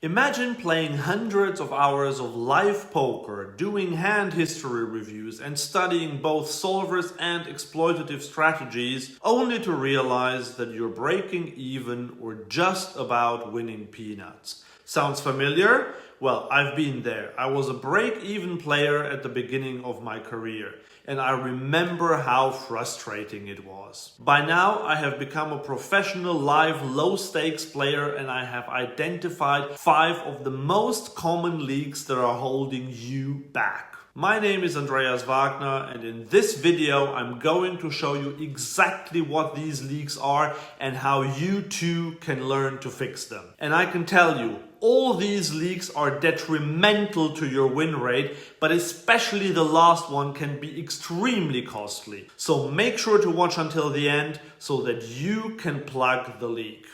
Imagine playing hundreds of hours of live poker, doing hand history reviews and studying both solvers and exploitative strategies, only to realize that you're breaking even or just about winning peanuts. Sounds familiar? Well, I've been there. I was a break-even player at the beginning of my career, and I remember how frustrating it was. By now, I have become a professional live low-stakes player, and I have identified 5 of the most common leaks that are holding you back. My name is Andreas Wagner, and in this video I'm going to show you exactly what these leaks are and how you too can learn to fix them. And I can tell you, all these leaks are detrimental to your win rate, but especially the last one can be extremely costly. So make sure to watch until the end so that you can plug the leak.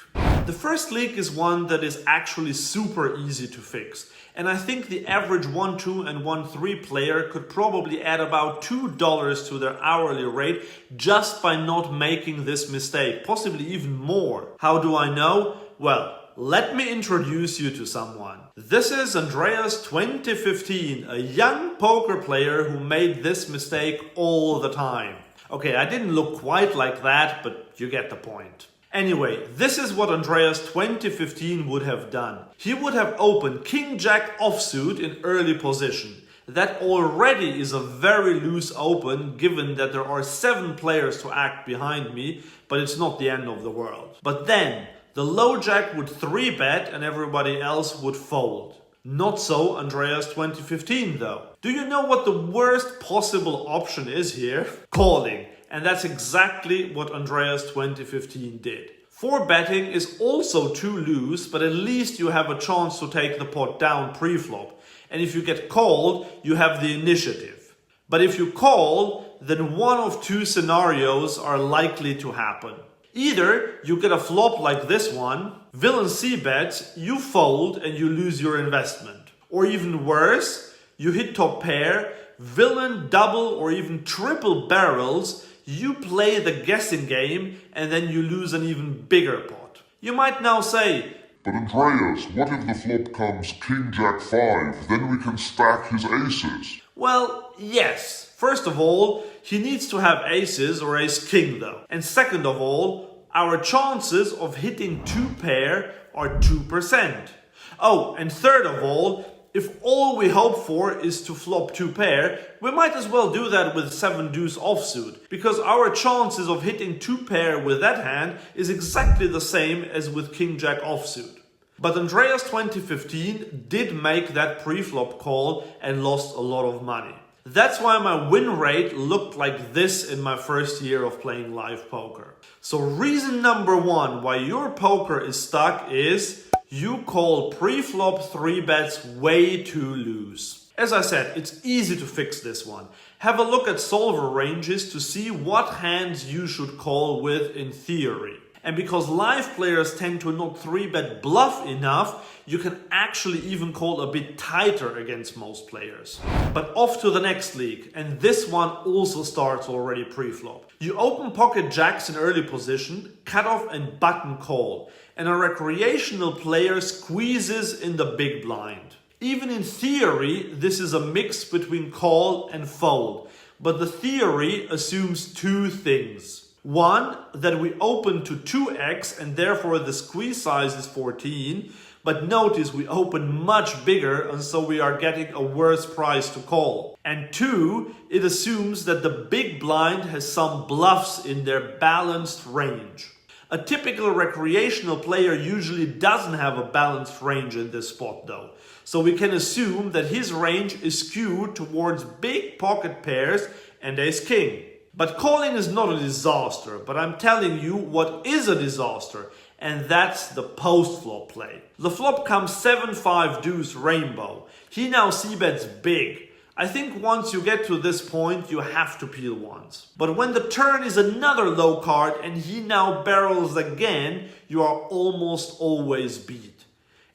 The first leak is one that is actually super easy to fix. And I think the average 1-2 and 1-3 player could probably add about $2 to their hourly rate just by not making this mistake, possibly even more. How do I know? Well, let me introduce you to someone. This is Andreas 2015, a young poker player who made this mistake all the time. Okay, I didn't look quite like that, but you get the point. Anyway, this is what Andreas 2015 would have done. He would have opened King-Jack offsuit in early position. That already is a very loose open, given that there are 7 players to act behind me, but it's not the end of the world. But then, the low jack would 3-bet and everybody else would fold. Not so Andreas 2015 though. Do you know what the worst possible option is here? Calling. And that's exactly what Andreas 2015 did. 4-betting is also too loose, but at least you have a chance to take the pot down pre-flop. And if you get called, you have the initiative. But if you call, then one of 2 scenarios are likely to happen. Either you get a flop like this one, villain c-bets, you fold and you lose your investment. Or even worse, you hit top pair, villain double or even triple barrels, you play the guessing game and then you lose an even bigger pot. You might now say, "But Andreas, what if the flop comes King-Jack 5? Then we can stack his aces." Well, yes. First of all, he needs to have aces or ace-king though. And second of all, our chances of hitting 2-pair are 2%. Oh, and third of all, if all we hope for is to flop 2-pair, we might as well do that with 7-deuce offsuit, because our chances of hitting 2-pair with that hand is exactly the same as with King-Jack offsuit. But Andreas 2015 did make that pre-flop call and lost a lot of money. That's why my win rate looked like this in my first year of playing live poker. So reason number 1 why your poker is stuck is you call pre-flop 3-bets way too loose. As I said, it's easy to fix this one. Have a look at solver ranges to see what hands you should call with in theory. And because live players tend to not 3-bet bluff enough, you can actually even call a bit tighter against most players. But off to the next league, and this one also starts already pre-flop. You open pocket jacks in early position, cutoff and button call, and a recreational player squeezes in the big blind. Even in theory, this is a mix between call and fold, but the theory assumes 2 things. One, that we open to 2x and therefore the squeeze size is 14, but notice we open much bigger and so we are getting a worse price to call. And 2, it assumes that the big blind has some bluffs in their balanced range. A typical recreational player usually doesn't have a balanced range in this spot though, so we can assume that his range is skewed towards big pocket pairs and ace-king. But calling is not a disaster, but I'm telling you what is a disaster, and that's the post-flop play. The flop comes 7-5 deuce rainbow. He now c-bets big. I think once you get to this point, you have to peel once. But when the turn is another low card and he now barrels again, you are almost always beat.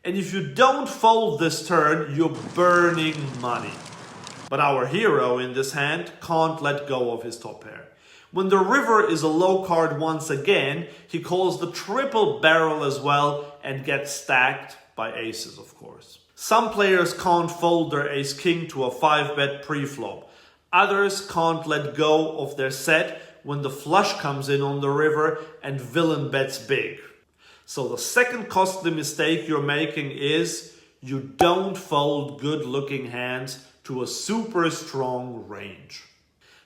And if you don't fold this turn, you're burning money. But our hero in this hand can't let go of his top pair. When the river is a low card once again, he calls the triple barrel as well and gets stacked by aces, of course. Some players can't fold their ace-king to a 5-bet pre-flop. Others can't let go of their set when the flush comes in on the river and villain bets big. So the second costly mistake you're making is you don't fold good-looking hands to a super strong range.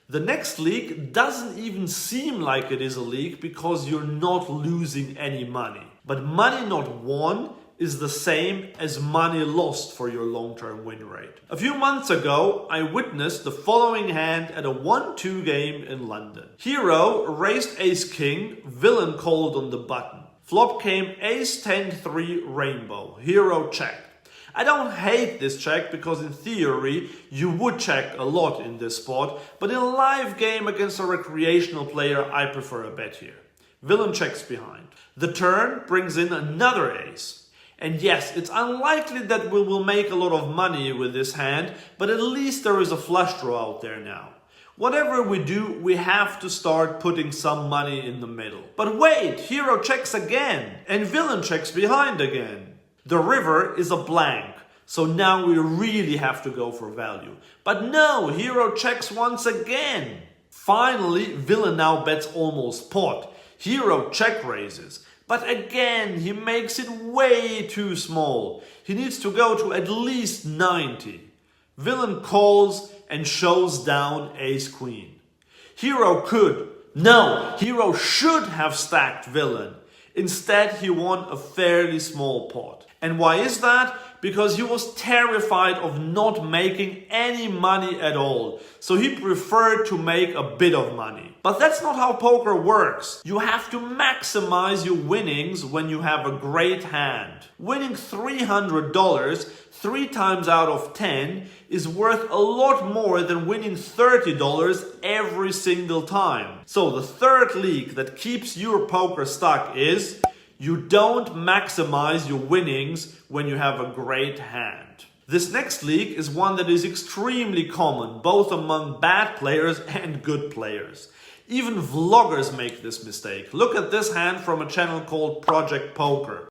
The next leak doesn't even seem like it is a leak because you're not losing any money. But money not won is the same as money lost for your long-term win rate. A few months ago, I witnessed the following hand at a 1-2 game in London. Hero raised ace-king, villain called on the button. Flop came ace-10-3 rainbow. Hero checked. I don't hate this check because in theory you would check a lot in this spot, but in a live game against a recreational player I prefer a bet here. Villain checks behind. The turn brings in another ace. And yes, it's unlikely that we will make a lot of money with this hand, but at least there is a flush draw out there now. Whatever we do, we have to start putting some money in the middle. But wait, hero checks again, and villain checks behind again. The river is a blank, so now we really have to go for value. But no, hero checks once again. Finally, villain now bets almost pot. Hero check raises. But again, he makes it way too small. He needs to go to at least 90. Villain calls and shows down ace-queen. Hero could, no, hero should have stacked villain. Instead, he won a fairly small pot. And why is that? Because he was terrified of not making any money at all. So he preferred to make a bit of money. But that's not how poker works. You have to maximize your winnings when you have a great hand. Winning $300 3 times out of 10 is worth a lot more than winning $30 every single time. So the third leak that keeps your poker stuck is you don't maximize your winnings when you have a great hand. This next leak is one that is extremely common, both among bad players and good players. Even vloggers make this mistake. Look at this hand from a channel called Project Poker.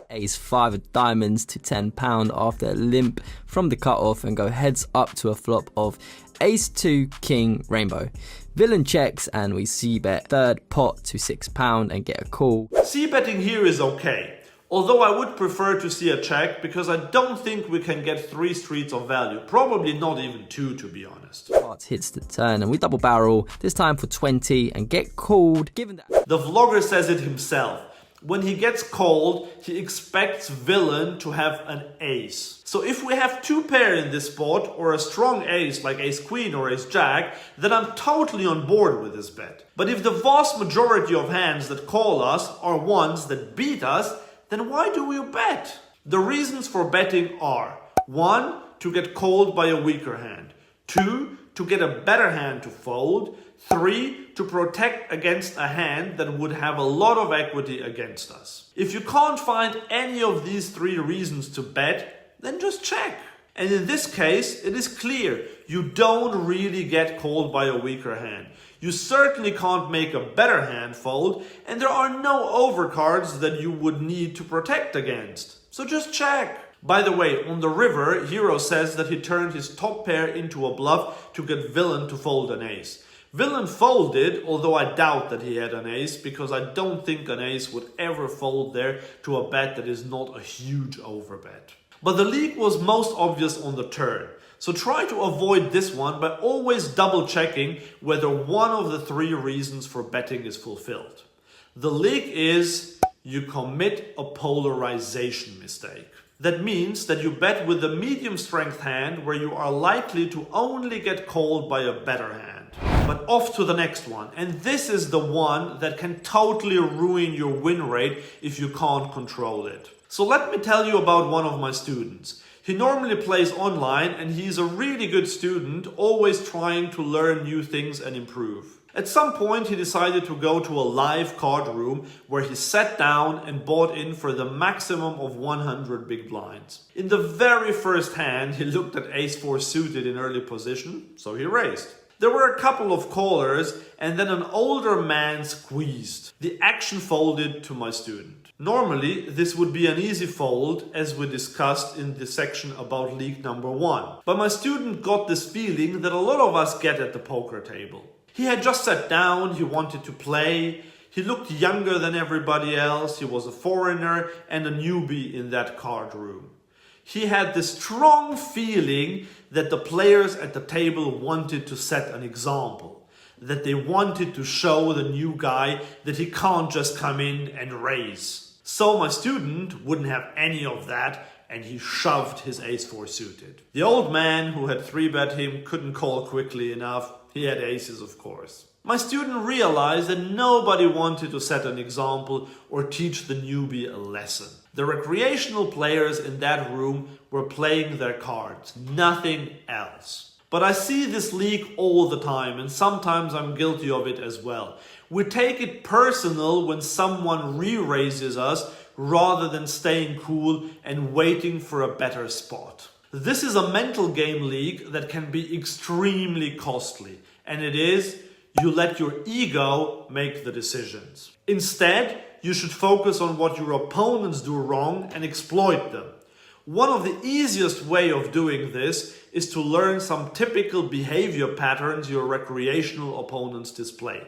Ace-5 of diamonds to £10 after a limp from the cutoff and go heads up to a flop of Ace-2 King Rainbow. Villain checks and we c-bet third pot to £6 and get a call. C-betting here is okay, although I would prefer to see a check because I don't think we can get 3 streets of value, probably not even 2 to be honest. Hearts hits the turn and we double barrel, this time for 20 and get called given that the vlogger says it himself. When he gets called, he expects villain to have an ace. So if we have 2 pair in this spot, or a strong ace like ace-queen or ace-jack, then I'm totally on board with this bet. But if the vast majority of hands that call us are ones that beat us, then why do we bet? The reasons for betting are 1. To get called by a weaker hand. 2. To get a better hand to fold. 3. To protect against a hand that would have a lot of equity against us. If you can't find any of these 3 reasons to bet, then just check. And in this case, it is clear you don't really get called by a weaker hand. You certainly can't make a better hand fold, and there are no overcards that you would need to protect against. So just check. By the way, on the river, Hero says that he turned his top pair into a bluff to get villain to fold an ace. Villain folded, although I doubt that he had an ace, because I don't think an ace would ever fold there to a bet that is not a huge overbet. But the leak was most obvious on the turn, so try to avoid this one by always double checking whether one of the 3 reasons for betting is fulfilled. The leak is you commit a polarization mistake. That means that you bet with a medium strength hand where you are likely to only get called by a better hand. But off to the next one, and this is the one that can totally ruin your win rate if you can't control it. So let me tell you about one of my students. He normally plays online and he's a really good student, always trying to learn new things and improve. At some point he decided to go to a live card room where he sat down and bought in for the maximum of 100 big blinds. In the very first hand he looked at ace-4 suited in early position, so he raised. There were a couple of callers and then an older man squeezed. The action folded to my student. Normally, this would be an easy fold, as we discussed in the section about league number 1. But my student got this feeling that a lot of us get at the poker table. He had just sat down, he wanted to play, he looked younger than everybody else, he was a foreigner and a newbie in that card room. He had this strong feeling that the players at the table wanted to set an example, that they wanted to show the new guy that he can't just come in and raise. So my student wouldn't have any of that, and he shoved his ace-4 suited. The old man who had 3-bet him couldn't call quickly enough. He had aces, of course. My student realized that nobody wanted to set an example or teach the newbie a lesson. The recreational players in that room were playing their cards, nothing else. But I see this league all the time, and sometimes I'm guilty of it as well. We take it personal when someone re-raises us rather than staying cool and waiting for a better spot. This is a mental game league that can be extremely costly, and it is, you let your ego make the decisions. Instead, you should focus on what your opponents do wrong and exploit them. One of the easiest way of doing this is to learn some typical behavior patterns your recreational opponents display.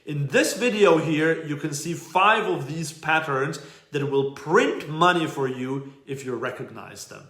In this video here, you can see 5 of these patterns that will print money for you if you recognize them.